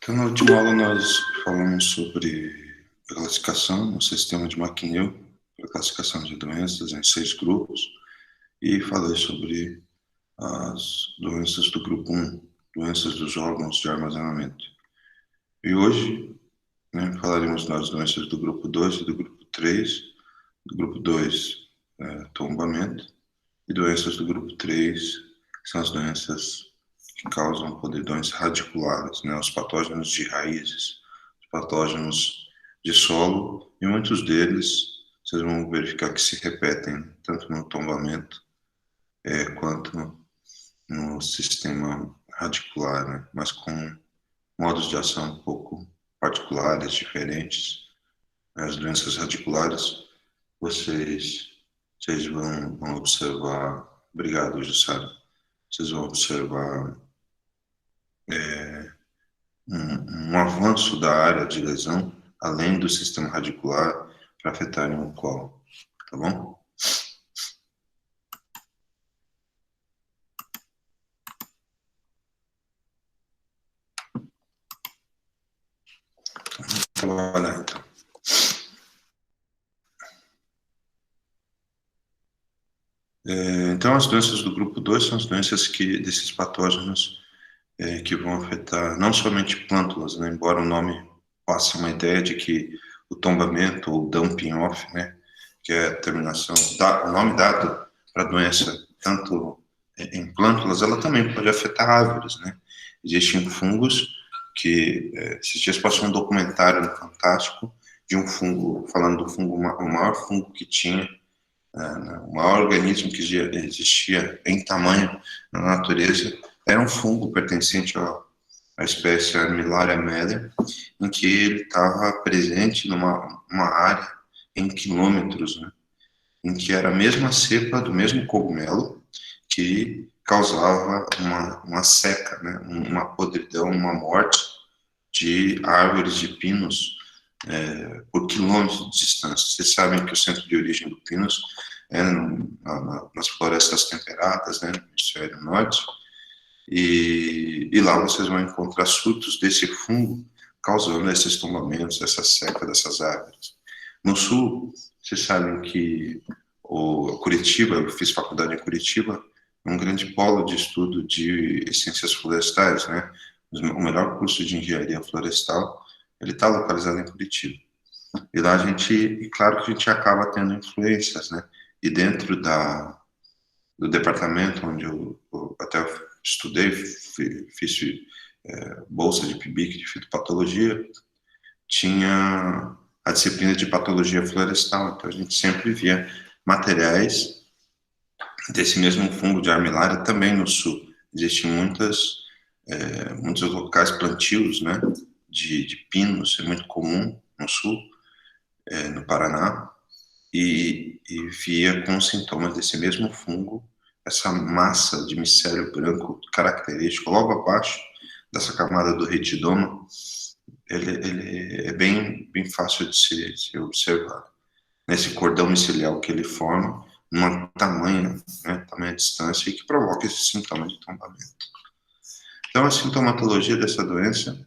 Então, na última aula nós falamos sobre a classificação no sistema de McNeil, a classificação de doenças em 6 grupos, e falei sobre as doenças do grupo 1, doenças dos órgãos de armazenamento. E hoje, falaremos das doenças do grupo 2 e do grupo 3, do grupo 2, tombamento, e doenças do grupo 3, que são as doenças que causam doenças radiculares, os patógenos de raízes, os patógenos de solo, e muitos deles vocês vão verificar que se repetem, tanto no tombamento quanto no sistema radicular, mas com modos de ação um pouco particulares, diferentes. As doenças radiculares, vocês vão observar, obrigado, Jussara, vocês vão observar um avanço da área de lesão, além do sistema radicular, para afetarem o colo, tá bom? Vamos trabalhar, então. Então, as doenças do grupo 2 são as doenças desses patógenos que vão afetar não somente plântulas, embora o nome passe uma ideia de que o tombamento ou dumping off, que é a terminação, o nome dado para a doença, tanto em plântulas, ela também pode afetar árvores, Existem fungos que, esses dias passou um documentário no Fantástico de um fungo, falando do fungo, o maior fungo que tinha, o maior organismo que existia em tamanho na natureza, era um fungo pertencente à espécie Armillaria melia, em que ele estava presente numa área em quilômetros, em que era a mesma cepa do mesmo cogumelo que causava uma seca, uma podridão, uma morte de árvores de pinos por quilômetros de distância. Vocês sabem que o centro de origem do pinus é nas florestas temperadas, no hemisfério norte, e lá vocês vão encontrar surtos desse fungo causando esses tombamentos, essa seca dessas árvores. No sul, vocês sabem que Curitiba, eu fiz faculdade em Curitiba, é um grande polo de estudo de ciências florestais, O melhor curso de engenharia florestal, ele está localizado em Curitiba. E lá e claro que a gente acaba tendo influências, E dentro do departamento onde eu até estudei, fiz bolsa de PIBIC, de fitopatologia, tinha a disciplina de patologia florestal, então a gente sempre via materiais desse mesmo fungo de armilária também no sul. Existem muitos locais plantios, de pinos, é muito comum no sul, no Paraná, e via com sintomas desse mesmo fungo, essa massa de micélio branco característico logo abaixo dessa camada do retidoma, ele é bem fácil de ser observado. Nesse cordão micelial que ele forma, numa tamanha distância, e que provoca esses sintomas de tombamento. Então, a sintomatologia dessa doença,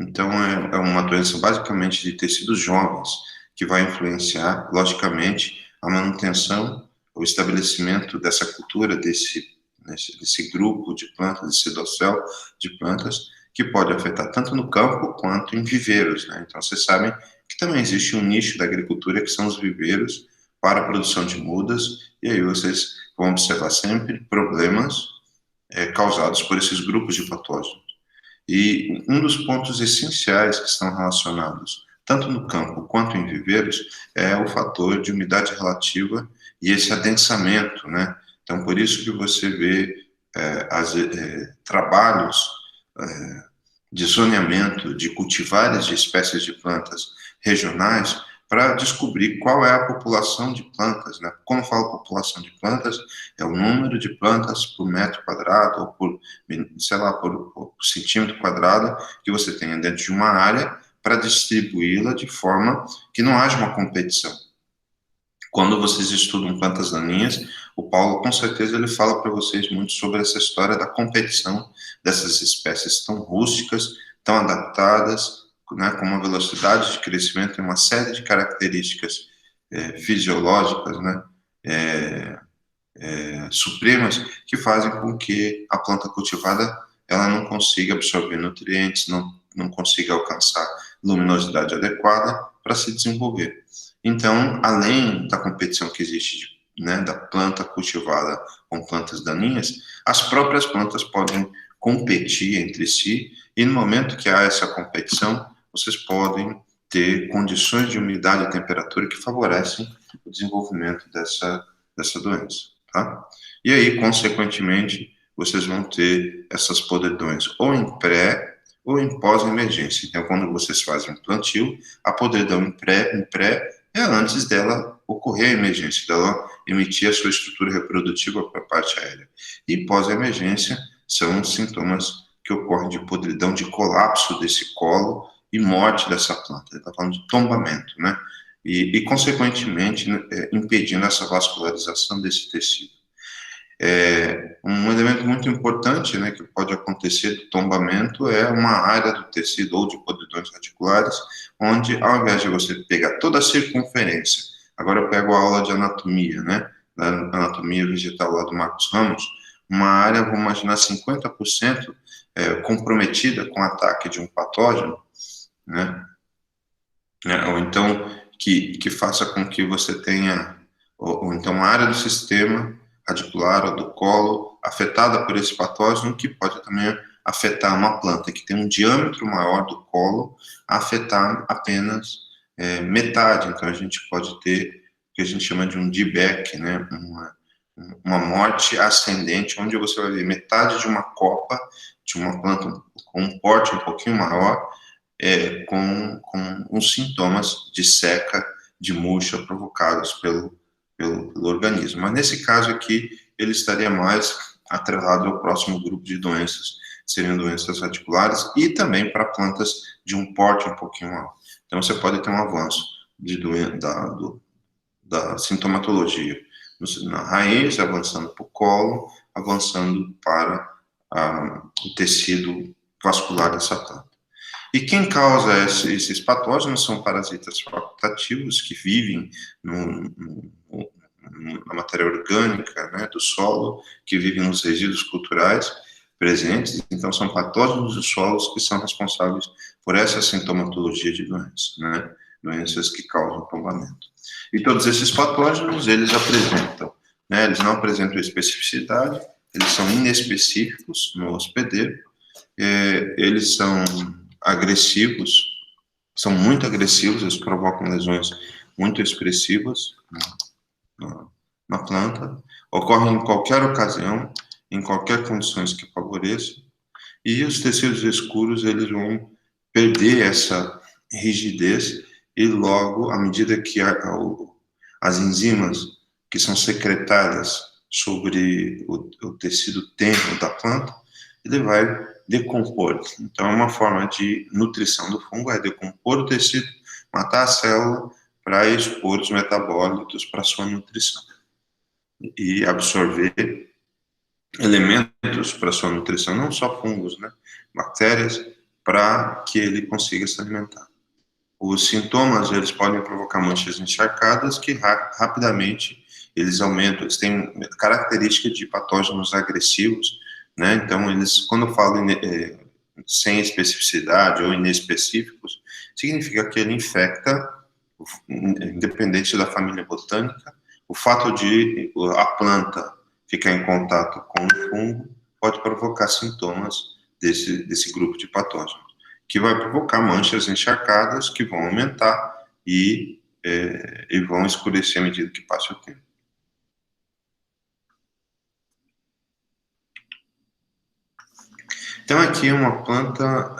então, é uma doença basicamente de tecidos jovens, que vai influenciar, logicamente, a manutenção, o estabelecimento dessa cultura, desse grupo de plantas, desse dossel de plantas, que pode afetar tanto no campo quanto em viveiros, Então, vocês sabem que também existe um nicho da agricultura que são os viveiros para a produção de mudas, e aí vocês vão observar sempre problemas causados por esses grupos de patógenos. E um dos pontos essenciais que estão relacionados tanto no campo quanto em viveiros é o fator de umidade relativa e esse adensamento, Então, por isso que você vê trabalhos de zoneamento de cultivares de espécies de plantas regionais para descobrir qual é a população de plantas, Quando eu falo população de plantas, é o número de plantas por metro quadrado ou por centímetro quadrado que você tenha dentro de uma área para distribuí-la de forma que não haja uma competição. Quando vocês estudam plantas daninhas, o Paulo, com certeza, ele fala para vocês muito sobre essa história da competição dessas espécies tão rústicas estão adaptadas, né, com uma velocidade de crescimento e uma série de características fisiológicas, né, supremas, que fazem com que a planta cultivada ela não consiga absorver nutrientes, não consiga alcançar luminosidade adequada para se desenvolver. Então, além da competição que existe, né, da planta cultivada com plantas daninhas, as próprias plantas podem competir entre si, e no momento que há essa competição, vocês podem ter condições de umidade e temperatura que favorecem o desenvolvimento dessa doença, tá? E aí, consequentemente, vocês vão ter essas podridões ou em pré ou em pós-emergência. Então, quando vocês fazem um plantio, a podridão em pré é antes dela ocorrer a emergência, dela emitir a sua estrutura reprodutiva para a parte aérea. E pós-emergência são sintomas que ocorrem de podridão, de colapso desse colo e morte dessa planta. Ele está falando de tombamento, né? Consequentemente, impedindo essa vascularização desse tecido. Um elemento muito importante, né, que pode acontecer do tombamento é uma área do tecido ou de podridões radiculares, onde ao invés de você pegar toda a circunferência, agora eu pego a aula de anatomia, né, da anatomia vegetal lá do Marcos Ramos, uma área, vamos imaginar, 50% comprometida com o ataque de um patógeno, né, ou então que faça com que você tenha, ou então a área do sistema radicular ou do colo afetada por esse patógeno, que pode também afetar uma planta que tem um diâmetro maior do colo, afetar apenas metade. Então a gente pode ter o que a gente chama de um D-back, né? Uma morte ascendente, onde você vai ver metade de uma copa de uma planta com um porte um pouquinho maior, com uns sintomas de seca, de murcha provocados pelo organismo. Mas nesse caso aqui, ele estaria mais atrelado ao próximo grupo de doenças, seriam doenças radiculares e também para plantas de um porte um pouquinho maior. Então você pode ter um avanço da sintomatologia na raiz, avançando para o colo, avançando para o tecido vascular dessa planta. E quem causa esses patógenos são parasitas facultativos que vivem na matéria orgânica, né, do solo, que vivem nos resíduos culturais presentes. Então, são patógenos dos solos que são responsáveis por essa sintomatologia de doenças, né, doenças que causam tombamento. E todos esses patógenos, eles apresentam, né, eles não apresentam especificidade, eles são inespecíficos no hospedeiro, eles são agressivos, são muito agressivos, eles provocam lesões muito expressivas na planta, ocorrem em qualquer ocasião, em qualquer condições que favoreçam, e os tecidos escuros, eles vão perder essa rigidez, e logo, à medida que as enzimas que são secretadas sobre o tecido tenro da planta, ele vai decompor. Então, é uma forma de nutrição do fungo, é decompor o tecido, matar a célula para expor os metabólitos para sua nutrição e absorver elementos para sua nutrição, não só fungos, né, bactérias, para que ele consiga se alimentar. Os sintomas, eles podem provocar manchas encharcadas que rapidamente eles aumentam, eles têm característica de patógenos agressivos, né? Então, eles, quando eu falo sem especificidade ou inespecíficos, significa que ele infecta, independente da família botânica. O fato de a planta ficar em contato com o fungo pode provocar sintomas desse grupo de patógenos, que vai provocar manchas encharcadas que vão aumentar e vão escurecer à medida que passa o tempo. Então, aqui é uma planta,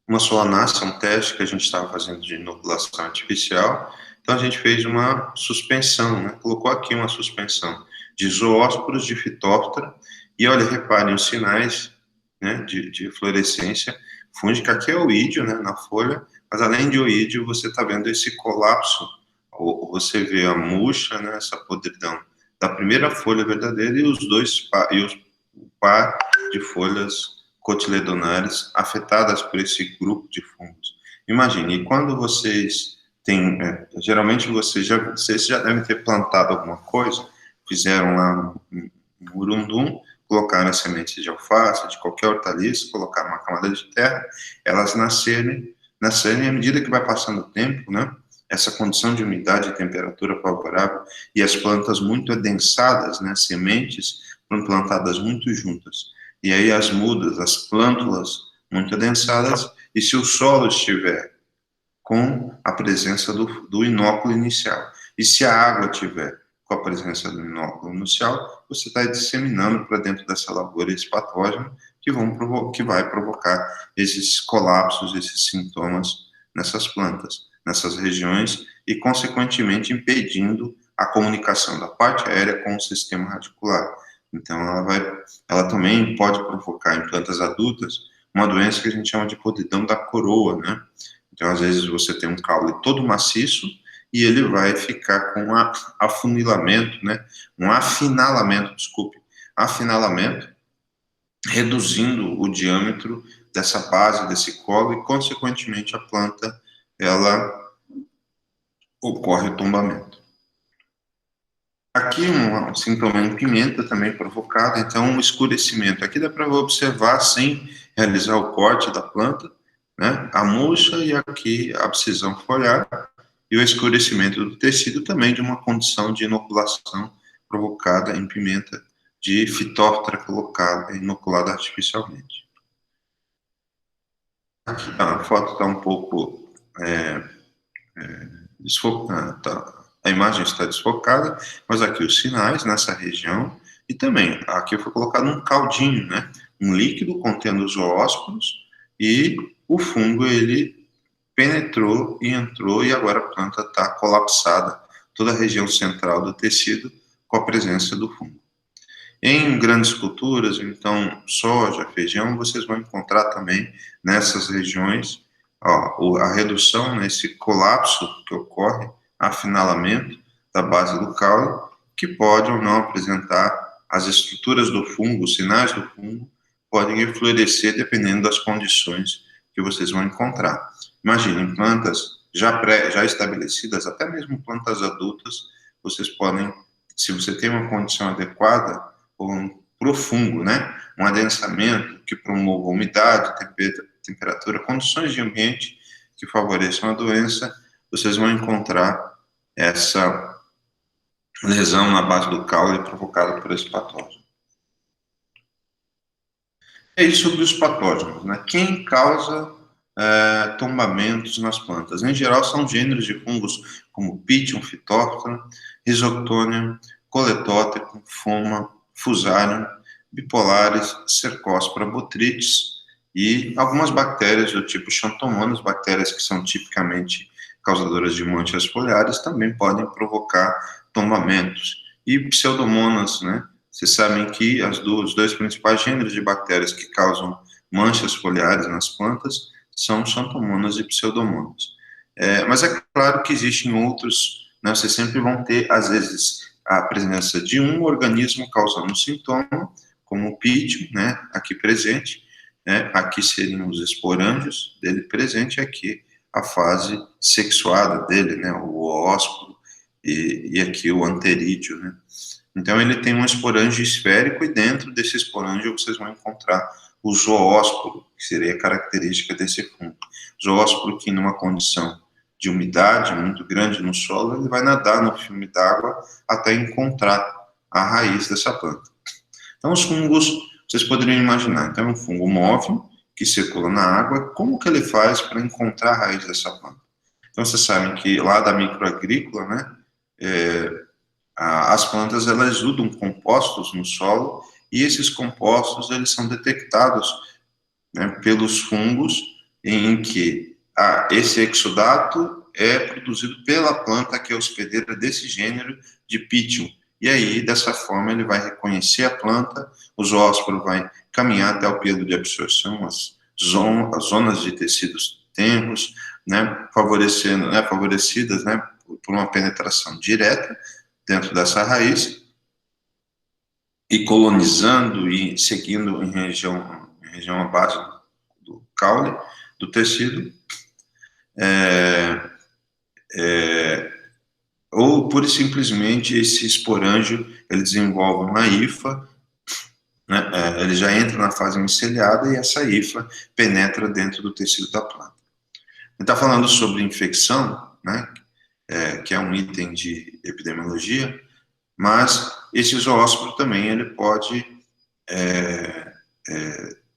uma solanácea, um teste que a gente estava fazendo de inoculação artificial. Então, a gente fez uma suspensão, né? Colocou aqui uma suspensão de zoósporos de Phytophthora. E, olha, reparem os sinais, né, de fluorescência fúngica. Aqui é o oídio, né, na folha, mas além de oídio, você está vendo esse colapso, ou você vê a murcha, né, essa podridão da primeira folha verdadeira e o par de folhas cotiledonares afetadas por esse grupo de fungos. Imagine, e quando vocês têm, geralmente vocês já devem ter plantado alguma coisa, fizeram lá um murundum, colocaram as sementes de alface, de qualquer hortaliça, colocaram uma camada de terra, elas nascerem, à medida que vai passando o tempo, né? Essa condição de umidade e temperatura favorável e as plantas muito adensadas, né? Sementes foram plantadas muito juntas. E aí as mudas, as plântulas muito adensadas, e se o solo estiver com a presença do inóculo inicial, e se a água tiver com a presença do inóculo inicial, você está disseminando para dentro dessa lavoura esse patógeno que vai provocar esses colapsos, esses sintomas nessas plantas, nessas regiões, e, consequentemente, impedindo a comunicação da parte aérea com o sistema radicular. Então, ela também pode provocar em plantas adultas uma doença que a gente chama de podridão da coroa, né? Então, às vezes, você tem um caule todo maciço e ele vai ficar com afunilamento, né? Um afinalamento, desculpe, afinalamento, reduzindo o diâmetro dessa base, desse colo, e, consequentemente, a planta, ela ocorre o tombamento. Aqui um sintoma em pimenta também provocado, então um escurecimento. Aqui dá para observar, sem realizar o corte da planta, né, a murcha e aqui a abscisão foliar e o escurecimento do tecido também de uma condição de inoculação provocada em pimenta de Phytophthora inoculada artificialmente. Aqui a foto está um pouco desfocada, a imagem está desfocada, mas aqui os sinais nessa região, e também aqui foi colocado um caldinho, né, um líquido contendo os zoósporos, e o fungo ele penetrou e entrou, e agora a planta está colapsada, toda a região central do tecido com a presença do fungo. Em grandes culturas, então, soja, feijão, vocês vão encontrar também nessas regiões a redução, né, esse colapso que ocorre, afinalamento da base do caule, que pode ou não apresentar as estruturas do fungo, os sinais do fungo, podem enflorescer dependendo das condições que vocês vão encontrar. Imaginem, plantas já estabelecidas, até mesmo plantas adultas, vocês podem, se você tem uma condição adequada, para o fungo, né? Um adensamento que promova umidade, temperatura, condições de ambiente que favoreçam a doença, vocês vão encontrar essa lesão na base do caule provocada por esse patógeno. É isso sobre os patógenos, né? Quem causa tombamentos nas plantas? Em geral, são gêneros de fungos como Pythium, Phytophthora, Rhizoctonia, Coletótrichum, Phoma, Fusarium, Bipolaris, Cercospora, Botrytis e algumas bactérias do tipo Xanthomonas, bactérias que são tipicamente causadoras de manchas foliares, também podem provocar tombamentos. E Pseudomonas, né? Vocês sabem que os dois principais gêneros de bactérias que causam manchas foliares nas plantas são Xanthomonas e Pseudomonas. Mas é claro que existem outros, né? Vocês sempre vão ter, às vezes, a presença de um organismo causando um sintoma, como o Pythium, né, aqui presente, né, aqui seriam os esporângios dele presente, aqui a fase sexuada dele, né, o ósculo, e aqui o anterídeo, né. Então ele tem um esporângio esférico, e dentro desse esporângio vocês vão encontrar o zoósporo, que seria a característica desse fungo. Zoósporo que, numa condição de umidade muito grande no solo, ele vai nadar no filme d'água até encontrar a raiz dessa planta. Então, os fungos, vocês poderiam imaginar, então é um fungo móvel que circula na água. Como que ele faz para encontrar a raiz dessa planta? Então, vocês sabem que lá da microagrícola, né, as plantas, elas exudam compostos no solo, e esses compostos, eles são detectados, né, pelos fungos, em que esse exudato é produzido pela planta que é hospedeira desse gênero de Pythium. E aí, dessa forma, ele vai reconhecer a planta, o zoósporo vai caminhar até o pelo de absorção, as zonas de tecidos tenros, né, favorecidas, né, por uma penetração direta dentro dessa raiz, e colonizando e seguindo em região abaixo do caule, do tecido, ou pura e simplesmente esse esporângio, ele desenvolve uma hifa, né, ele já entra na fase miceliada e essa hifa penetra dentro do tecido da planta. Ele está falando sobre infecção, né, que é um item de epidemiologia, mas esse zoósporo também ele pode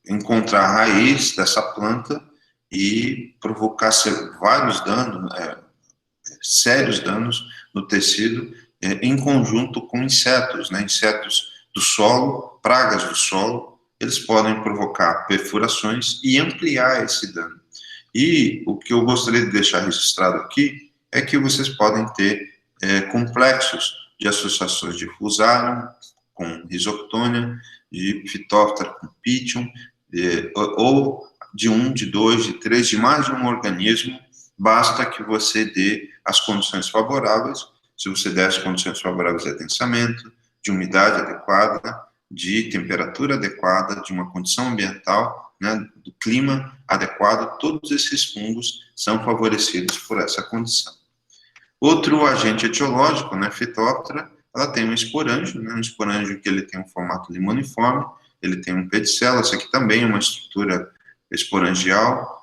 encontrar a raiz dessa planta e provocar vários danos, sérios danos no tecido, em conjunto com insetos, né, insetos do solo, pragas do solo, eles podem provocar perfurações e ampliar esse dano. E o que eu gostaria de deixar registrado aqui é que vocês podem ter complexos de associações de Fusarium com Rhizoctonia, de Phytophthora com Pythium, ou de um, de dois, de três, de mais de um organismo, basta que você dê as condições favoráveis. Se você der as condições favoráveis de adensamento, de umidade adequada, de temperatura adequada, de uma condição ambiental, né, do clima adequado, todos esses fungos são favorecidos por essa condição. Outro agente etiológico, né, Phytophthora, ela tem um esporângio, né, um esporângio que ele tem um formato limoniforme, ele tem um pedicelo, essa aqui também é uma estrutura esporangial,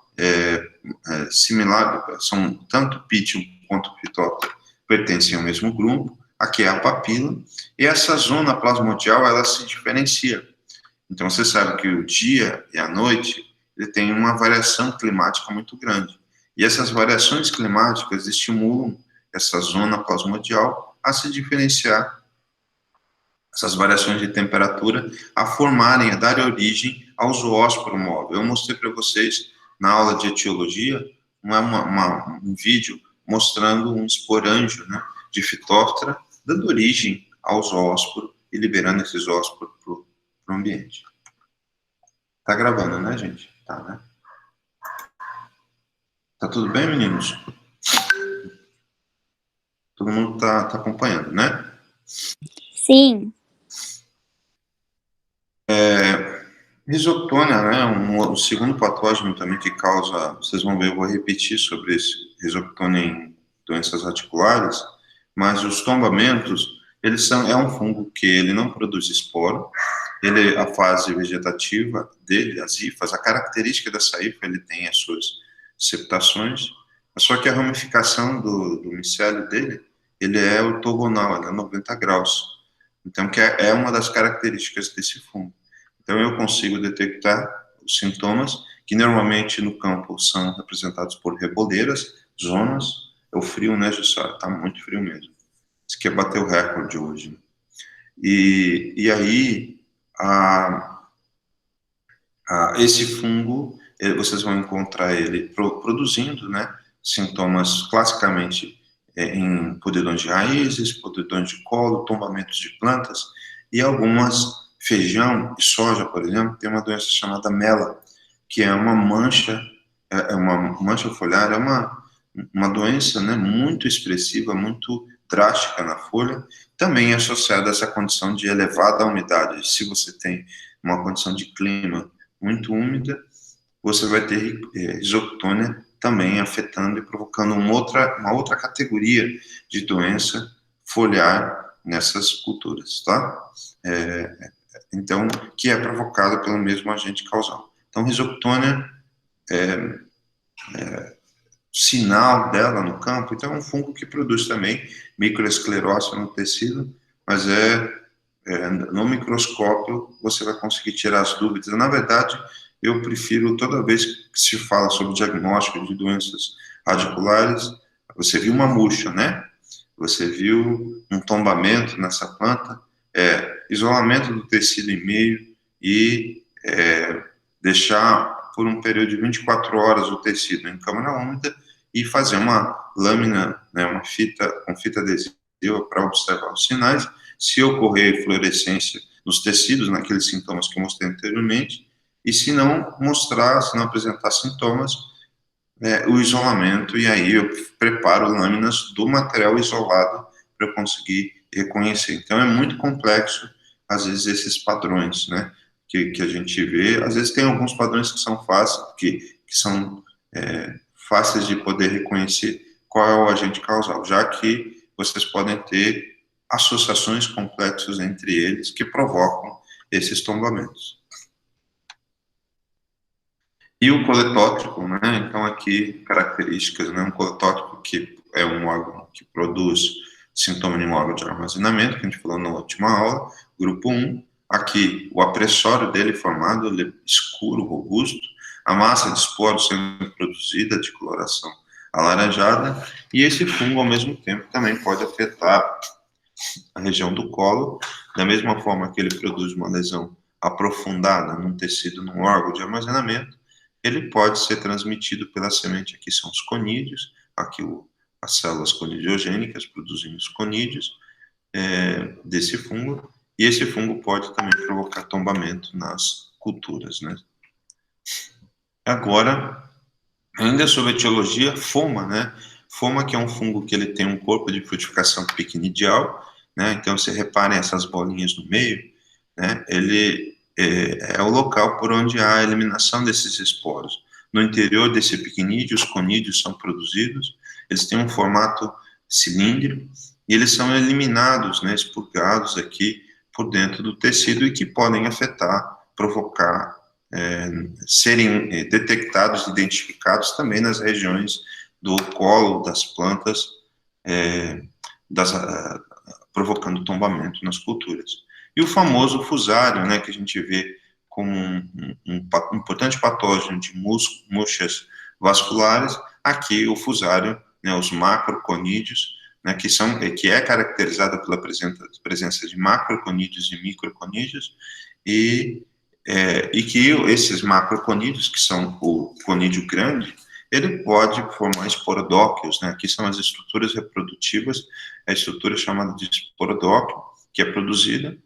similar, são tanto Pythium quanto Phytophthora pertencem ao mesmo grupo. Aqui é a papila, e essa zona plasmodial, ela se diferencia. Então, você sabe que o dia e a noite, ele tem uma variação climática muito grande. E essas variações climáticas estimulam essa zona plasmodial a se diferenciar, essas variações de temperatura, a formarem, a dar origem ao zoósporo móvel. Eu mostrei para vocês, na aula de etiologia, um vídeo mostrando um esporângio, né, de Phytophthora, dando origem ao zoósporo e liberando esse zoósporo para o ambiente. Tá gravando, né, gente? Tá, né? Tá tudo bem, meninos? Todo mundo tá acompanhando, né? Sim. Rhizoctonia, né, o segundo patógeno também que causa, vocês vão ver, eu vou repetir sobre esse Rhizoctonia em doenças articulares, mas os tombamentos, é um fungo que ele não produz esporo, a fase vegetativa dele, as hifas, a característica dessa hifa, ele tem as suas septações, só que a ramificação do micélio dele, ele é ortogonal, ele é 90 graus, então que é uma das características desse fungo. Então, eu consigo detectar os sintomas, que normalmente no campo são representados por reboleiras, zonas. É o frio, né, Jussara? Está muito frio mesmo. Isso aqui é bater o recorde hoje. E aí, esse fungo, vocês vão encontrar ele produzindo, né, sintomas classicamente em podridões de raízes, podridões de colo, tombamentos de plantas, e algumas feijão e soja, por exemplo, tem uma doença chamada mela, que é uma mancha, uma mancha foliar, é uma doença, né, muito expressiva, muito drástica na folha, também associada a essa condição de elevada umidade. Se você tem uma condição de clima muito úmida, você vai ter Rhizoctonia também afetando e provocando uma outra categoria de doença foliar nessas culturas, tá? Então, que é provocado pelo mesmo agente causal. Então, Rhizoctonia sinal dela no campo, então é um fungo que produz também microesclerose no tecido, mas no microscópio você vai conseguir tirar as dúvidas. Na verdade, eu prefiro, toda vez que se fala sobre diagnóstico de doenças radiculares, você viu uma murcha, né? Você viu um tombamento nessa planta, isolamento do tecido em meio e deixar por um período de 24 horas o tecido em câmara úmida e fazer uma lâmina, né, uma fita com fita adesiva para observar os sinais. Se ocorrer fluorescência nos tecidos, naqueles sintomas que eu mostrei anteriormente, e se não mostrar, se não apresentar sintomas, o isolamento, e aí eu preparo lâminas do material isolado para eu conseguir reconhecer. Então é muito complexo, às vezes, esses padrões, né? que a gente vê. Às vezes tem alguns padrões que são fáceis, que são fáceis de poder reconhecer qual é o agente causal, já que vocês podem ter associações complexas entre eles que provocam esses tombamentos. E o coletótipo, né? Então aqui características, né? Um coletótipo que é um órgão que produz sintoma de um órgão de armazenamento, que a gente falou na última aula, grupo 1. Aqui o apressório dele formado, ele é escuro, robusto, a massa de esporos sendo produzida de coloração alaranjada, e esse fungo ao mesmo tempo também pode afetar a região do colo, da mesma forma que ele produz uma lesão aprofundada num tecido, num órgão de armazenamento, ele pode ser transmitido pela semente, aqui são os conídeos, aqui as células conidiogênicas produzindo os conídeos desse fungo, e esse fungo pode também provocar tombamento nas culturas, né? Agora, ainda sobre etiologia, foma, né? Foma que é um fungo que ele tem um corpo de frutificação piquenidial, né? Então, você reparem essas bolinhas no meio, né? Ele é o local por onde há a eliminação desses esporos. No interior desse piquenídeo, os conídeos são produzidos, eles têm um formato cilíndrico, e eles são eliminados, né, expurgados aqui por dentro do tecido e que podem afetar, provocar, serem detectados, identificados também nas regiões do colo das plantas, provocando tombamento nas culturas. E o famoso fusário, né, que a gente vê como um importante patógeno de murchas vasculares, aqui o fusário, né, os macroconídeos, né, que é caracterizada pela presença de macroconídeos e microconídeos, e que esses macroconídeos, que são o conídeo grande, ele pode formar esporodóquios, né? Aqui são as estruturas reprodutivas, a estrutura chamada de esporodóquio, que é produzida,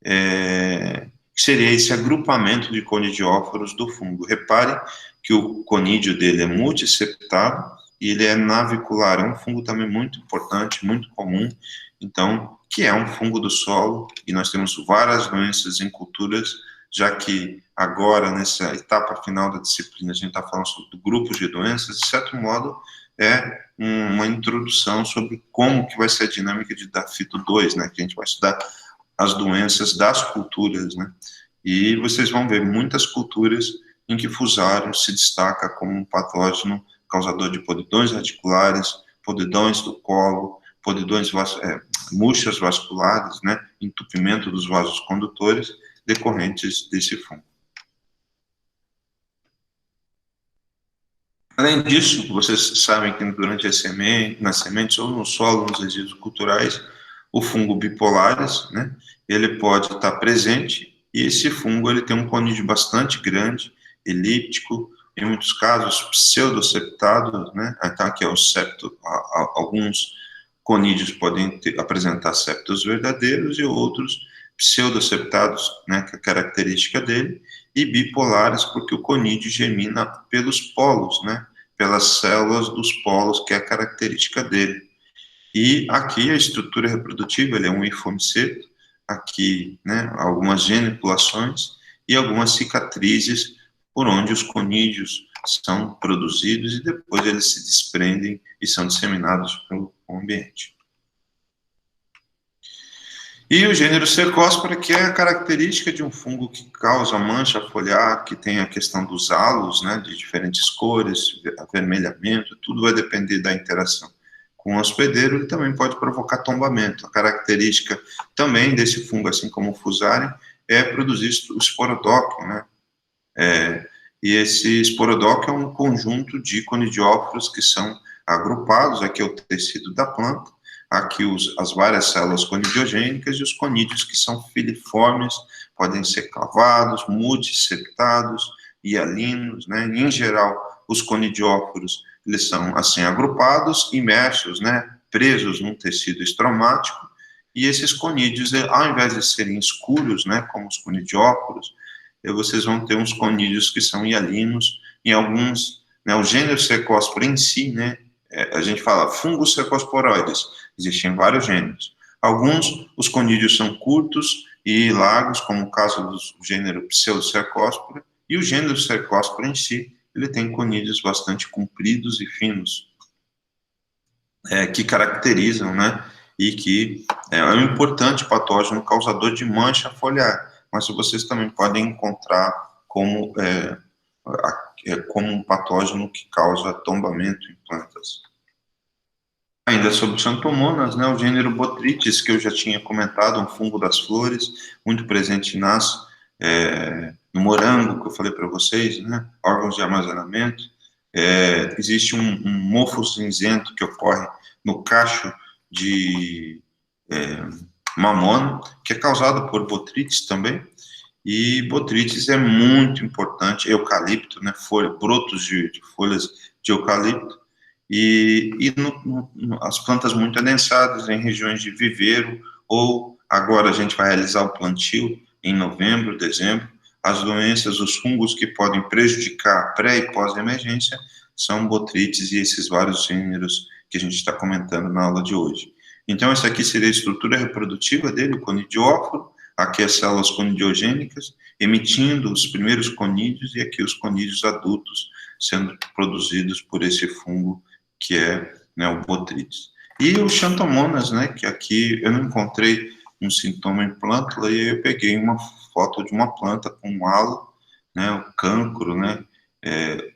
que seria esse agrupamento de conidióforos do fungo. Repare que o conídeo dele é multiseptado e ele é navicular, é um fungo também muito importante, muito comum, então, que é um fungo do solo, e nós temos várias doenças em culturas, já que agora, nessa etapa final da disciplina, a gente está falando sobre grupos de doenças, de certo modo, é uma introdução sobre como que vai ser a dinâmica da fito 2, né, que a gente vai estudar as doenças das culturas, né, e vocês vão ver muitas culturas em que fusário se destaca como um patógeno causador de podridões articulares, podridões do colo, murchas vasculares, né, entupimento dos vasos condutores, decorrentes desse fungo. Além disso, vocês sabem que durante nas sementes ou no solo, nos resíduos culturais, o fungo bipolares, né, ele pode estar presente, e esse fungo ele tem um conídeo bastante grande, elíptico, em muitos casos pseudoseptado, né, então aqui é o septo, alguns conídeos podem apresentar septos verdadeiros e outros pseudoseptados, né, que é a característica dele, e bipolares, porque o conídeo germina pelos polos, né, pelas células dos polos, que é a característica dele. E aqui a estrutura reprodutiva, ele é um hifomiceto, aqui, né, algumas genipulações e algumas cicatrizes por onde os conídeos são produzidos e depois eles se desprendem e são disseminados pelo ambiente. E o gênero Cercospora, que é a característica de um fungo que causa mancha foliar, que tem a questão dos halos, né, de diferentes cores, avermelhamento, tudo vai depender da interação com o hospedeiro. Ele também pode provocar tombamento. A característica também desse fungo, assim como o fusário, é produzir o esporodóquio, né? E esse esporodóquio é um conjunto de conidióforos que são agrupados, aqui é o tecido da planta, aqui as várias células conidiogênicas e os conídeos que são filiformes, podem ser cavados, multiseptados, hialinos, né? Em geral, os conidióforos, eles são assim agrupados, imersos, né? Presos num tecido estromático, e esses conídeos, ao invés de serem escuros, né? Como os conidióforos, vocês vão ter uns conídeos que são hialinos, em alguns, né? O gênero Cercospora em si, né? A gente fala fungos cercosporoides, existem vários gêneros. Alguns, os conídeos são curtos e lagos, como o caso do gênero Pseudocercospora, e o gênero Cercospora em si, ele tem conídeos bastante compridos e finos, que caracterizam, né, e que é um importante patógeno causador de mancha foliar, mas vocês também podem encontrar como, como um patógeno que causa tombamento em plantas. Ainda sobre Xanthomonas, né, o gênero Botrytis, que eu já tinha comentado, um fungo das flores, muito presente no morango, que eu falei para vocês, né, órgãos de armazenamento. Existe um mofo cinzento que ocorre no cacho de mamona, que é causado por Botrytis também, e Botrytis é muito importante, eucalipto, né, brotos de folhas de eucalipto, as plantas muito adensadas em regiões de viveiro, ou agora a gente vai realizar o plantio em novembro, dezembro. As doenças, os fungos que podem prejudicar pré e pós-emergência são Botrytis e esses vários gêneros que a gente está comentando na aula de hoje. Então, essa aqui seria a estrutura reprodutiva dele, o conidióforo, aqui as células conidiogênicas, emitindo os primeiros conídeos, e aqui os conídeos adultos sendo produzidos por esse fungo que é, né, o Botrytis. E o Xanthomonas, né, que aqui eu não encontrei um sintoma em plântula, e aí eu peguei uma foto de uma planta com um halo, né, o cancro, né,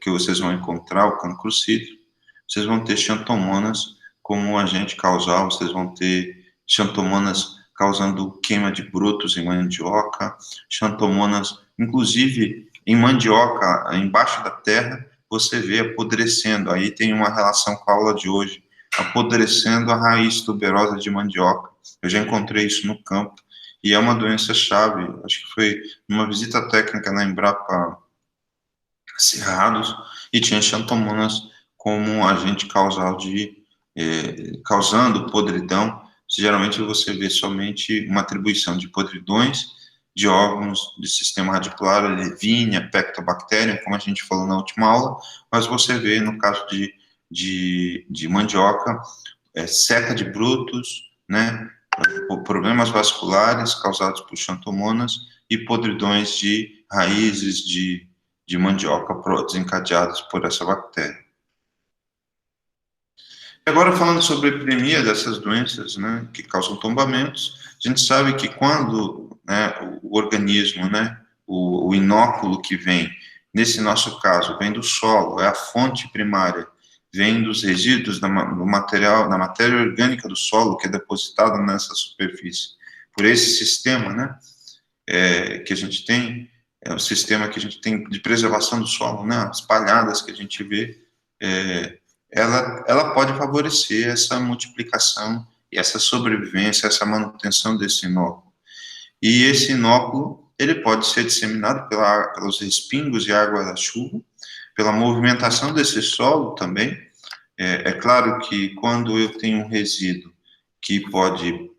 que vocês vão encontrar, o cancrocídio. Vocês vão ter Xanthomonas como um agente causal, vocês vão ter Xanthomonas causando queima de brotos em mandioca, Xanthomonas, inclusive em mandioca, embaixo da terra, você vê apodrecendo, aí tem uma relação com a aula de hoje, apodrecendo a raiz tuberosa de mandioca. Eu já encontrei isso no campo, e é uma doença chave, acho que foi numa visita técnica na Embrapa Cerrados, e tinha Xanthomonas como agente causal causando podridão. Geralmente você vê somente uma atribuição de podridões de órgãos do sistema radicular, Levinia, Pectobacterium, como a gente falou na última aula, mas você vê no caso de mandioca, seca de brotos, né, problemas vasculares causados por Xanthomonas e podridões de raízes de mandioca desencadeadas por essa bactéria. Agora, falando sobre a epidemia dessas doenças, né, que causam tombamentos, a gente sabe que quando, né, o organismo, né, o inóculo que vem, nesse nosso caso, vem do solo, é a fonte primária, vem dos resíduos da matéria orgânica do solo, que é depositada nessa superfície, por esse sistema, né, que a gente tem, é o sistema que a gente tem de preservação do solo, né, as palhadas que a gente vê, ela pode favorecer essa multiplicação e essa sobrevivência, essa manutenção desse inóculo. E esse inóculo, ele pode ser disseminado pelos respingos de água da chuva, pela movimentação desse solo também. É claro que quando eu tenho um resíduo que pode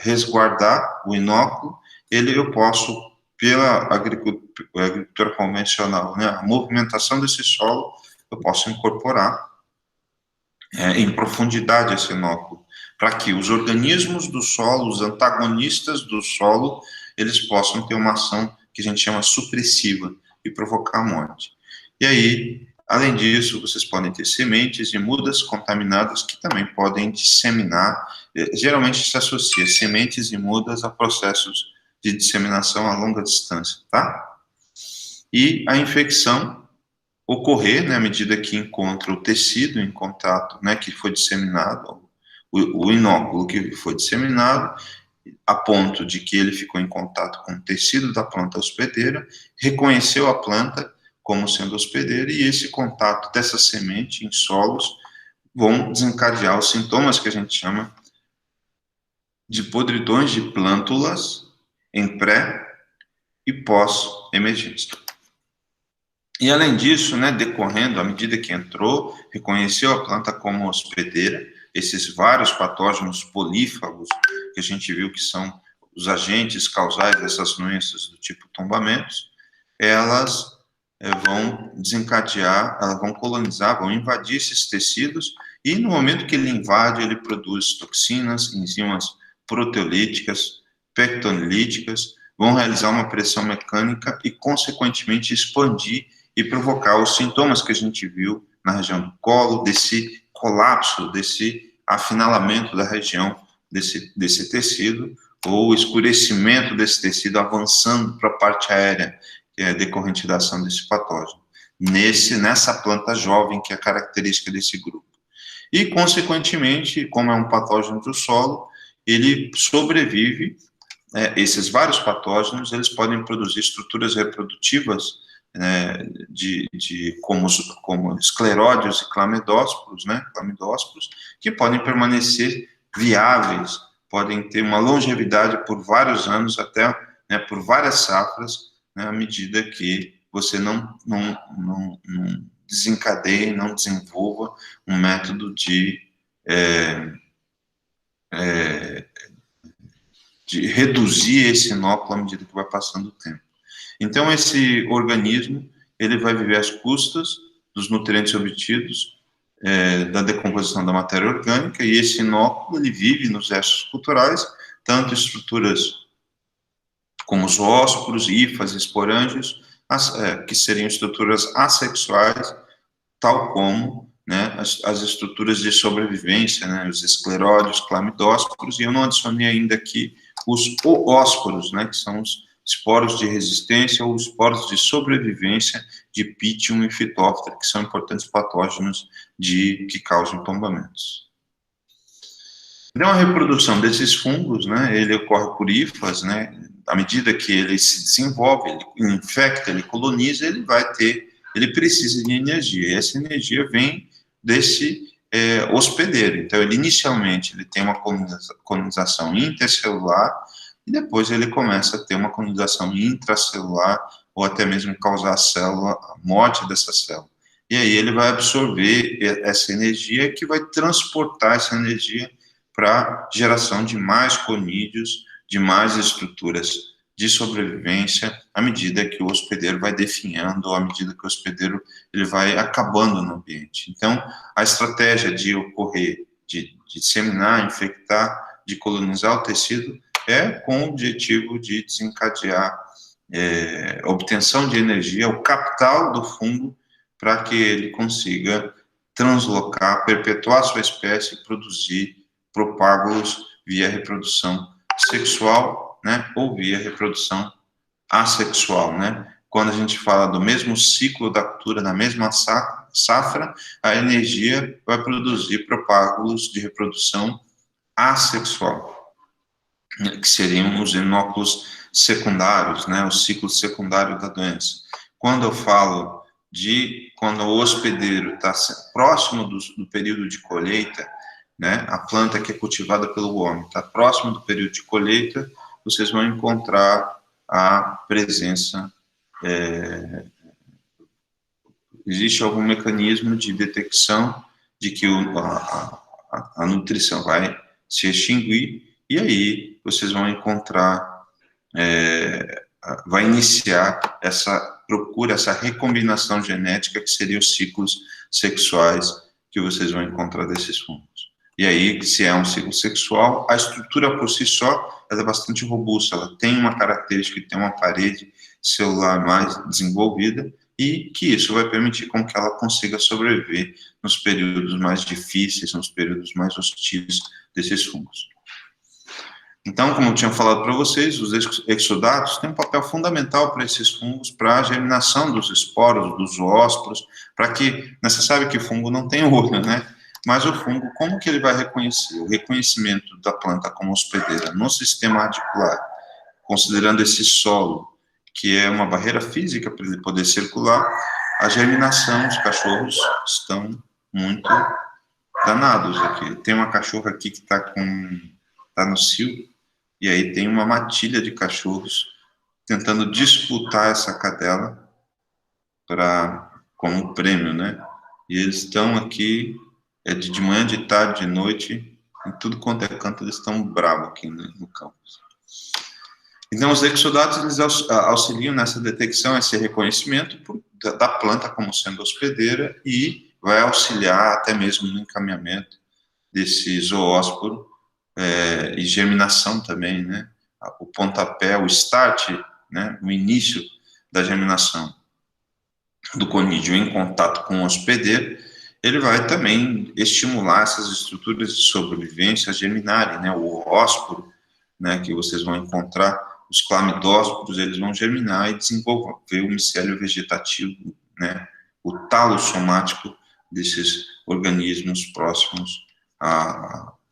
resguardar o inóculo, eu posso, pela agricultura convencional, né, a movimentação desse solo, eu posso incorporar em profundidade esse inóculo, para que os organismos do solo, os antagonistas do solo, eles possam ter uma ação que a gente chama supressiva e provocar a morte. E aí, além disso, vocês podem ter sementes e mudas contaminadas que também podem disseminar, geralmente se associa sementes e mudas a processos de disseminação a longa distância, tá? E a infecção ocorrer, né, à medida que encontra o tecido em contato, né, que foi disseminado, o inóculo que foi disseminado, a ponto de que ele ficou em contato com o tecido da planta hospedeira, reconheceu a planta como sendo hospedeira, e esse contato dessa semente em solos vão desencadear os sintomas que a gente chama de podridões de plântulas em pré e pós-emergência. E além disso, né, decorrendo, à medida que entrou, reconheceu a planta como hospedeira, esses vários patógenos polífagos que a gente viu que são os agentes causais dessas doenças do tipo tombamentos, elas vão desencadear, elas vão colonizar, vão invadir esses tecidos, e no momento que ele invade, ele produz toxinas, enzimas proteolíticas, pectonilíticas, vão realizar uma pressão mecânica e, consequentemente, expandir e provocar os sintomas que a gente viu na região do colo, desse colapso, desse afinalamento da região desse tecido, ou escurecimento desse tecido avançando para a parte aérea, que é decorrente da ação desse patógeno, nessa planta jovem, que é a característica desse grupo. E, consequentemente, como é um patógeno do solo, ele sobrevive. Esses vários patógenos, eles podem produzir estruturas reprodutivas, né, como escleródios e clamidósporos, né, que podem permanecer viáveis, podem ter uma longevidade por vários anos, até, né, por várias safras, né, à medida que você não desencadeie, não desenvolva um método de reduzir esse inóculo à medida que vai passando o tempo. Então, esse organismo, ele vai viver às custas dos nutrientes obtidos, da decomposição da matéria orgânica, e esse inóculo, ele vive nos restos culturais, tanto estruturas como os ósporos, hifas, esporângios, que seriam estruturas assexuais, tal como, né, as estruturas de sobrevivência, né, os escleródios, clamidósporos, e eu não adicionei ainda aqui os oósporos, né, que são os esporos de resistência ou esporos de sobrevivência de Pythium e Phytophthora, que são importantes patógenos que causam tombamentos. Então, a reprodução desses fungos, né, ele ocorre por hifas, né, à medida que ele se desenvolve, ele infecta, ele coloniza, ele precisa de energia, e essa energia vem desse hospedeiro. Então, inicialmente, ele tem uma colonização intercelular, e depois ele começa a ter uma colonização intracelular, ou até mesmo causar a morte dessa célula. E aí ele vai absorver essa energia, que vai transportar essa energia para geração de mais conídeos, de mais estruturas de sobrevivência, à medida que o hospedeiro vai definhando, à medida que o hospedeiro ele vai acabando no ambiente. Então, a estratégia de disseminar, infectar, de colonizar o tecido, com o objetivo de desencadear a obtenção de energia, o capital do fungo, para que ele consiga translocar, perpetuar sua espécie e produzir propágulos via reprodução sexual, né, ou via reprodução assexual, né? Quando a gente fala do mesmo ciclo da cultura, na mesma safra, a energia vai produzir propágulos de reprodução assexual, que seriam os inóculos secundários, né, o ciclo secundário da doença. Quando eu falo quando o hospedeiro está próximo do período de colheita, né, a planta que é cultivada pelo homem está próximo do período de colheita, vocês vão encontrar a presença, existe algum mecanismo de detecção de que a nutrição vai se extinguir, e aí vocês vão encontrar, vai iniciar essa procura, essa recombinação genética, que seriam os ciclos sexuais que vocês vão encontrar desses fungos. E aí, se é um ciclo sexual, a estrutura por si só, ela é bastante robusta, ela tem uma característica de ter uma parede celular mais desenvolvida, e que isso vai permitir com que ela consiga sobreviver nos períodos mais difíceis, nos períodos mais hostis desses fungos. Então, como eu tinha falado para vocês, os exudatos têm um papel fundamental para esses fungos, para a germinação dos esporos, dos zoósporos, para que, você sabe que fungo não tem olho, né? Mas o fungo, como que ele vai reconhecer? O reconhecimento da planta como hospedeira no sistema radicular, considerando esse solo, que é uma barreira física para ele poder circular, a germinação, os cachorros estão muito danados aqui. Tem uma cachorra aqui que está no cio, e aí tem uma matilha de cachorros tentando disputar essa cadela como prêmio, né? E eles estão aqui, de manhã, de tarde, de noite, em tudo quanto é canto, eles estão bravos aqui no campus. Então, os exudatos, eles auxiliam nessa detecção, esse reconhecimento da planta como sendo hospedeira, e vai auxiliar até mesmo no encaminhamento desse zoósporo, e germinação também, né? o pontapé, o start, né, o início da germinação do conídeo em contato com o hospedeiro, ele vai também estimular essas estruturas de sobrevivência a germinarem, né, o ósporo, né, que vocês vão encontrar, os clamidósporos, eles vão germinar e desenvolver o micélio vegetativo, né, o talo somático desses organismos próximos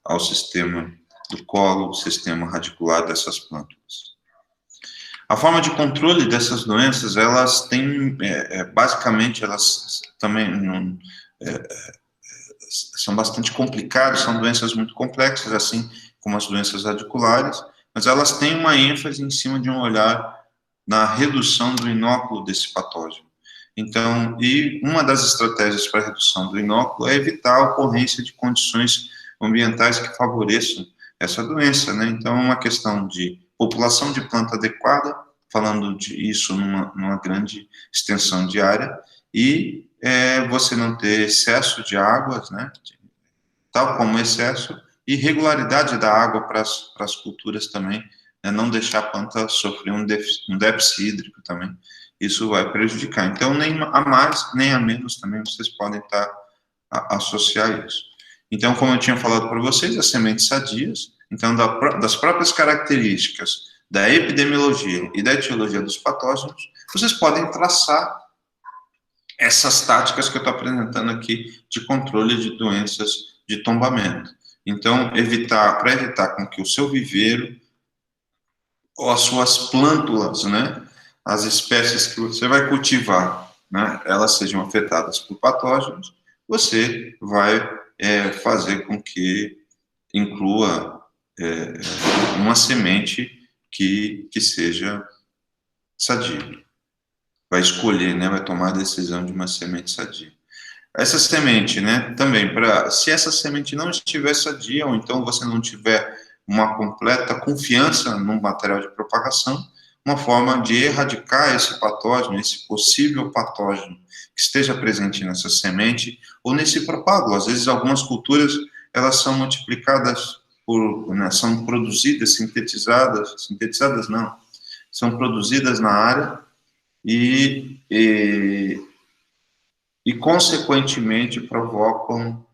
ao sistema do colo, o sistema radicular dessas plântulas. A forma de controle dessas doenças, elas têm, basicamente, elas também são bastante complicadas, são doenças muito complexas, assim como as doenças radiculares, mas elas têm uma ênfase em cima de um olhar na redução do inóculo desse patógeno. Então, e uma das estratégias para a redução do inóculo é evitar a ocorrência de condições ambientais que favoreçam essa doença, né? Então, é uma questão de população de planta adequada, falando disso numa grande extensão de área, e você não ter excesso de águas, né? Tal como excesso, e regularidade da água para as culturas também, né? Não deixar a planta sofrer um déficit hídrico também. Isso vai prejudicar. Então, nem a mais, nem a menos também vocês podem associar isso. Então, como eu tinha falado para vocês, as sementes sadias, então, das próprias características da epidemiologia e da etiologia dos patógenos, vocês podem traçar essas táticas que eu estou apresentando aqui de controle de doenças de tombamento. Então, para evitar com que o seu viveiro ou as suas plântulas, né, as espécies que você vai cultivar, né, elas sejam afetadas por patógenos, você vai fazer com que inclua uma semente que seja sadia. Vai escolher, né, vai tomar a decisão de uma semente sadia. Essa semente, né, também, se essa semente não estiver sadia, ou então você não tiver uma completa confiança no material de propagação, uma forma de erradicar esse patógeno, esse possível patógeno que esteja presente nessa semente ou nesse propágulo. Às vezes, algumas culturas, elas são multiplicadas né, são produzidas, sintetizadas não, são produzidas na área e consequentemente provocam,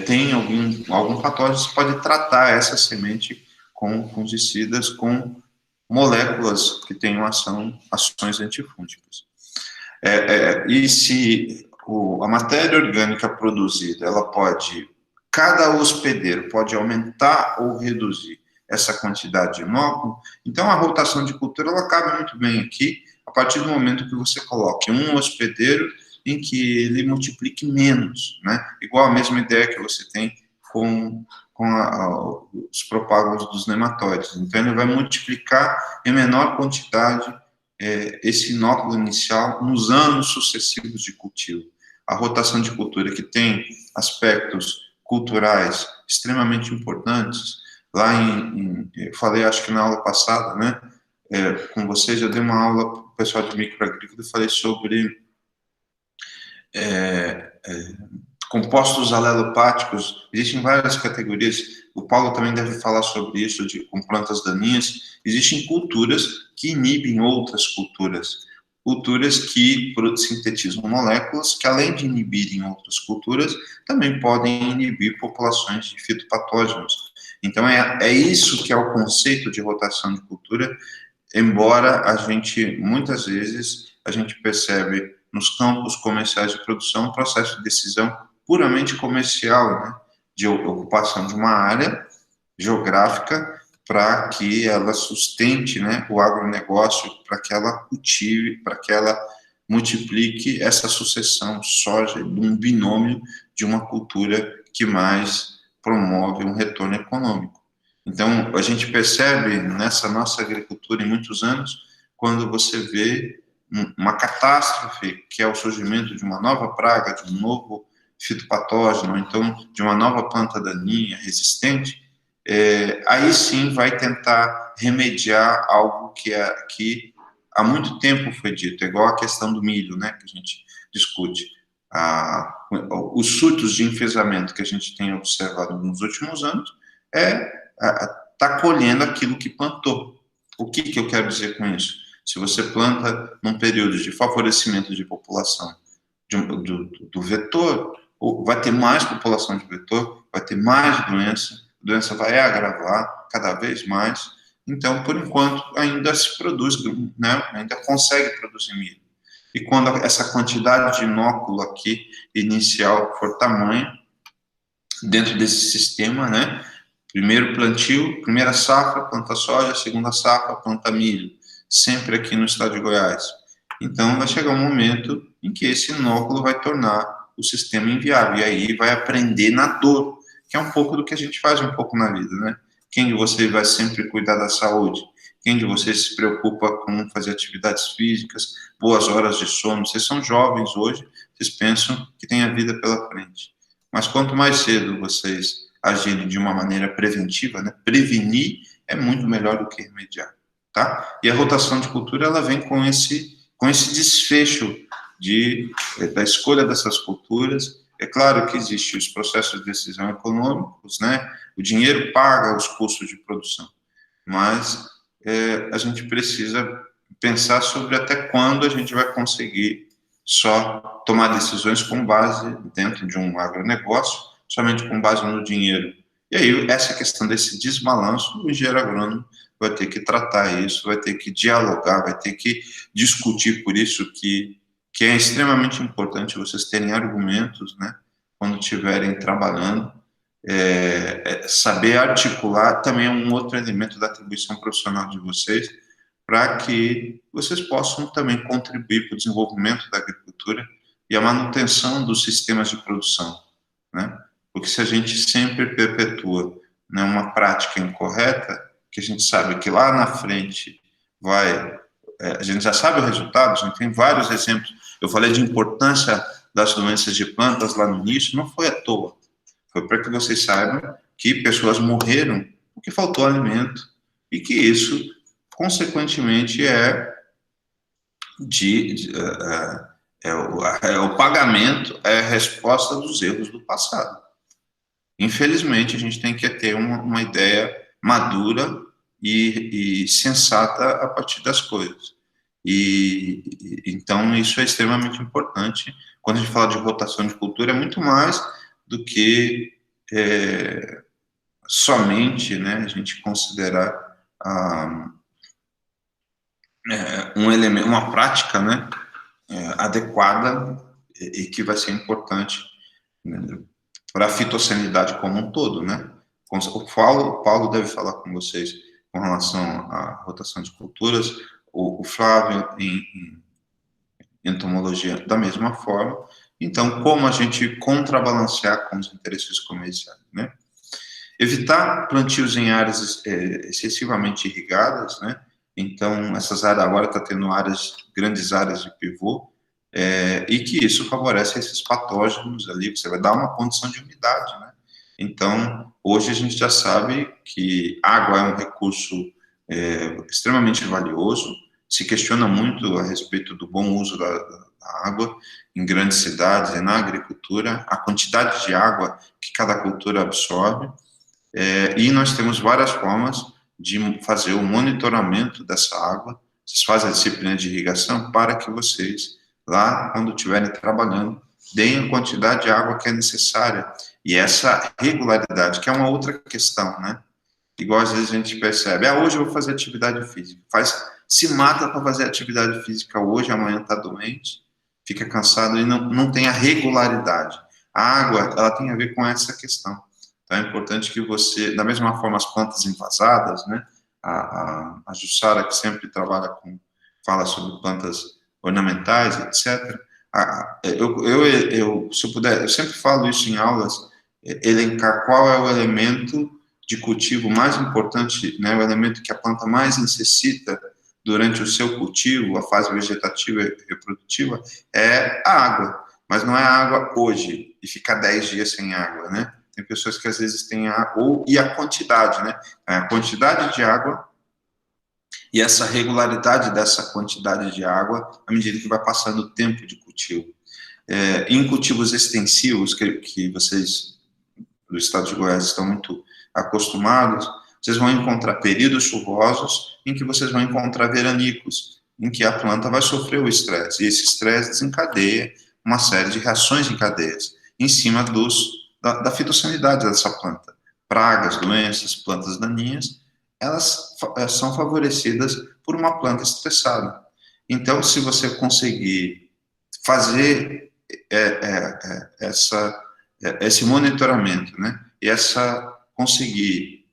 tem algum patógeno, você pode tratar essa semente com fungicidas, com moléculas que tenham ações antifúngicas. E se a matéria orgânica produzida, cada hospedeiro pode aumentar ou reduzir essa quantidade de inóculo, então a rotação de cultura, ela cabe muito bem aqui, a partir do momento que você coloque um hospedeiro em que ele multiplique menos, né? Igual a mesma ideia que você tem com os propágulos dos nematóides. Então, ele vai multiplicar em menor quantidade esse inóculo inicial nos anos sucessivos de cultivo. A rotação de cultura, que tem aspectos culturais extremamente importantes, lá eu falei, acho que na aula passada, né, com vocês, eu dei uma aula para o pessoal de microagrícola e falei sobre compostos alelopáticos. Existem várias categorias, o Paulo também deve falar sobre isso, com plantas daninhas. Existem culturas que inibem outras culturas que sintetizam moléculas que, além de inibirem outras culturas, também podem inibir populações de fitopatógenos. Então, é isso que é o conceito de rotação de cultura, embora muitas vezes, a gente percebe nos campos comerciais de produção um processo de decisão puramente comercial, né, de ocupação de uma área geográfica para que ela sustente, né, o agronegócio, para que ela cultive, para que ela multiplique essa sucessão soja, de um binômio de uma cultura que mais promove um retorno econômico. Então, a gente percebe nessa nossa agricultura em muitos anos, quando você vê uma catástrofe, que é o surgimento de uma nova praga, de um novo fitopatógeno, ou então de uma nova planta daninha resistente, aí sim vai tentar remediar algo que há muito tempo foi dito, igual a questão do milho, né, que a gente discute. Os surtos de enfesamento que a gente tem observado nos últimos anos está colhendo aquilo que plantou. O que eu quero dizer com isso? Se você planta num período de favorecimento de população do vetor, vai ter mais população de vetor, vai ter mais doença, a doença vai agravar cada vez mais. Então, por enquanto, ainda se produz, né, ainda consegue produzir milho. E quando essa quantidade de inóculo aqui inicial for tamanho, dentro desse sistema, né, primeiro plantio, primeira safra, planta soja, segunda safra, planta milho, sempre aqui no estado de Goiás. Então, vai chegar um momento em que esse inóculo vai tornar o sistema inviável, e aí vai aprender na dor, que é um pouco do que a gente faz um pouco na vida, né? Quem de vocês vai sempre cuidar da saúde? Quem de vocês se preocupa com fazer atividades físicas, boas horas de sono? Vocês são jovens hoje, vocês pensam que tem a vida pela frente. Mas quanto mais cedo vocês agirem de uma maneira preventiva, né? Prevenir é muito melhor do que remediar, tá? E a rotação de cultura, ela vem com esse desfecho da escolha dessas culturas. É claro que existem os processos de decisão econômicos, né? O dinheiro paga os custos de produção, mas a gente precisa pensar sobre até quando a gente vai conseguir só tomar decisões com base dentro de um agronegócio, somente com base no dinheiro. E aí, essa questão desse desbalanço, o engenheiro agrônomo vai ter que tratar isso, vai ter que dialogar, vai ter que discutir, por isso que é extremamente importante vocês terem argumentos, né, quando estiverem trabalhando. Saber articular também é um outro elemento da atribuição profissional de vocês, para que vocês possam também contribuir para o desenvolvimento da agricultura e a manutenção dos sistemas de produção, né? Porque se a gente sempre perpetua, né, uma prática incorreta, que a gente sabe que lá na frente a gente já sabe o resultado, a gente tem vários exemplos. Eu falei de importância das doenças de plantas lá no início, não foi à toa. Foi para que vocês saibam que pessoas morreram porque faltou alimento e que isso, consequentemente, o pagamento, é a resposta dos erros do passado. Infelizmente, a gente tem que ter uma ideia madura e sensata a partir das coisas. Então, isso é extremamente importante. Quando a gente fala de rotação de cultura, é muito mais do que somente, né, a gente considerar um elemento, uma prática, né, adequada e que vai ser importante, né, para a fitossanidade como um todo, né? O Paulo deve falar com vocês com relação à rotação de culturas, o Flávio em entomologia da mesma forma. Então, como a gente contrabalancear com os interesses comerciais, né? Evitar plantios em áreas excessivamente irrigadas, né? Então, essas áreas agora está tendo grandes áreas de pivô, e que isso favorece esses patógenos ali, você vai dar uma condição de umidade, né? Então, hoje a gente já sabe que água é um recurso extremamente valioso, se questiona muito a respeito do bom uso da água em grandes cidades e na agricultura, a quantidade de água que cada cultura absorve, e nós temos várias formas de fazer o monitoramento dessa água. Vocês fazem a disciplina de irrigação para que vocês, lá, quando estiverem trabalhando, deem a quantidade de água que é necessária. E essa regularidade, que é uma outra questão, né? Igual às vezes a gente percebe, hoje eu vou fazer atividade física. Se mata para fazer atividade física hoje, amanhã está doente, fica cansado e não tem a regularidade. A água, ela tem a ver com essa questão. Então, é importante que você, da mesma forma, as plantas envasadas, né? A Jussara, que sempre fala sobre plantas ornamentais, etc. Se eu puder, eu sempre falo isso em aulas, elencar qual é o elemento de cultivo mais importante, né? O elemento que a planta mais necessita durante o seu cultivo, a fase vegetativa e reprodutiva, é a água. Mas não é a água hoje, e ficar 10 dias sem água, né? Tem pessoas que às vezes têm e a quantidade, né? A quantidade de água e essa regularidade dessa quantidade de água à medida que vai passando o tempo de cultivo. Em cultivos extensivos, que vocês do estado de Goiás estão muito acostumados, vocês vão encontrar períodos chuvosos em que vocês vão encontrar veranicos, em que a planta vai sofrer o estresse, e esse estresse desencadeia uma série de reações em cadeias, em cima da fitossanidade dessa planta. Pragas, doenças, plantas daninhas, elas são favorecidas por uma planta estressada. Então, se você conseguir fazer esse monitoramento, né, e conseguir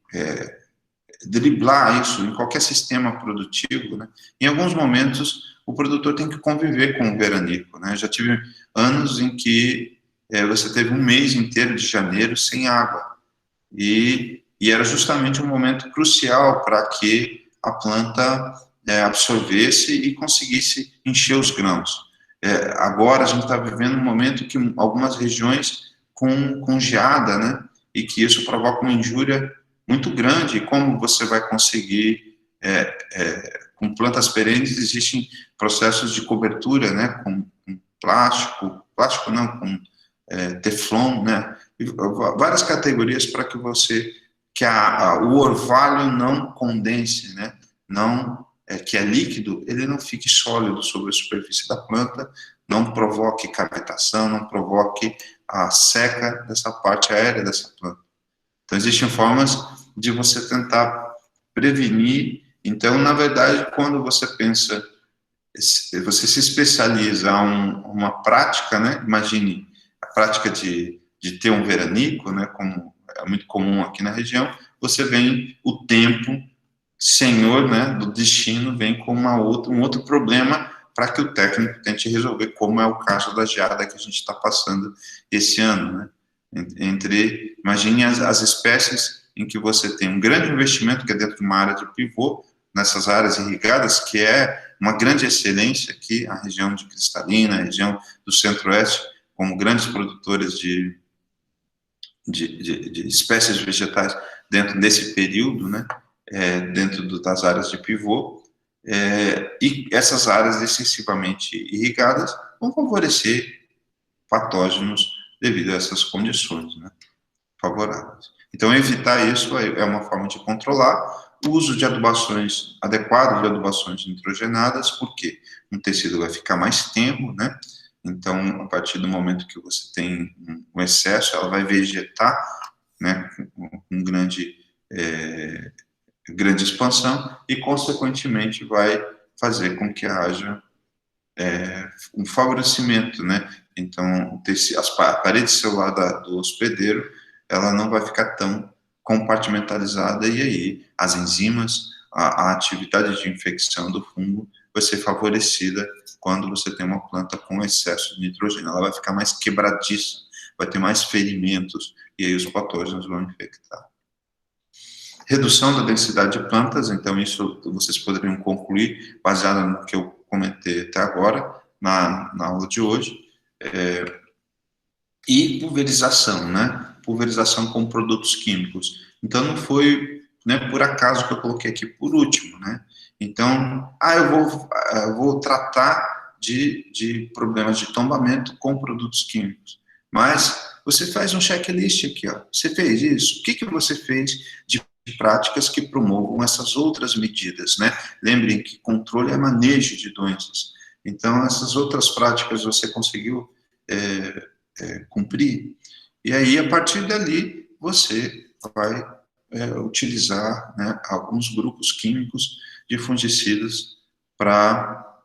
driblar isso em qualquer sistema produtivo, né, em alguns momentos o produtor tem que conviver com o veranico, né. Já tive anos em que você teve um mês inteiro de janeiro sem água, e era justamente um momento crucial para que a planta absorvesse e conseguisse encher os grãos. Agora a gente está vivendo um momento que algumas regiões com geada, né, e que isso provoca uma injúria muito grande. E como você vai conseguir, com plantas perenes, existem processos de cobertura, né, com plástico não, com teflon, né, várias categorias para que o orvalho não condense, né, não que é líquido, ele não fique sólido sobre a superfície da planta, não provoque cavitação, não provoque a seca dessa parte aérea dessa planta. Então, existem formas de você tentar prevenir. Então, na verdade, quando você pensa, você se especializa em uma prática, né? Imagine a prática de ter um veranico, né? Como é muito comum aqui na região, você vem o tempo, senhor, né, do destino, vem com um outro problema para que o técnico tente resolver, como é o caso da geada que a gente está passando esse ano, né? Imagine as espécies em que você tem um grande investimento, que é dentro de uma área de pivô, nessas áreas irrigadas, que é uma grande excelência aqui, a região de Cristalina, a região do Centro-Oeste, como grandes produtores de espécies vegetais dentro desse período, né, dentro das áreas de pivô, e essas áreas excessivamente irrigadas vão favorecer patógenos devido a essas condições, né, favoráveis. Então, evitar isso é uma forma de controlar. O uso de adubações adequado, de adubações nitrogenadas, porque um tecido vai ficar mais tempo, né? Então, a partir do momento que você tem um excesso, ela vai vegetar, né, com grande expansão, e, consequentemente, vai fazer com que haja um favorecimento, né? Então, a parede celular do hospedeiro, ela não vai ficar tão compartimentalizada, e aí as enzimas, a atividade de infecção do fungo vai ser favorecida quando você tem uma planta com excesso de nitrogênio. Ela vai ficar mais quebradiça, vai ter mais ferimentos, e aí os patógenos vão infectar. Redução da densidade de plantas, então isso vocês poderiam concluir, baseado no que eu comentei até agora, na aula de hoje. E pulverização, né? Pulverização com produtos químicos. Então, não foi, né, por acaso que eu coloquei aqui por último, né? Então, eu vou tratar de problemas de tombamento com produtos químicos. Mas você faz um checklist aqui, ó. Você fez isso? O que você fez de práticas que promovam essas outras medidas, né? Lembrem que controle é manejo de doenças. Então, essas outras práticas você conseguiu cumprir, e aí, a partir dali, você vai utilizar, né, alguns grupos químicos de fungicidas para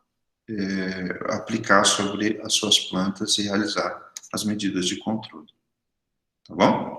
aplicar sobre as suas plantas e realizar as medidas de controle. Tá bom?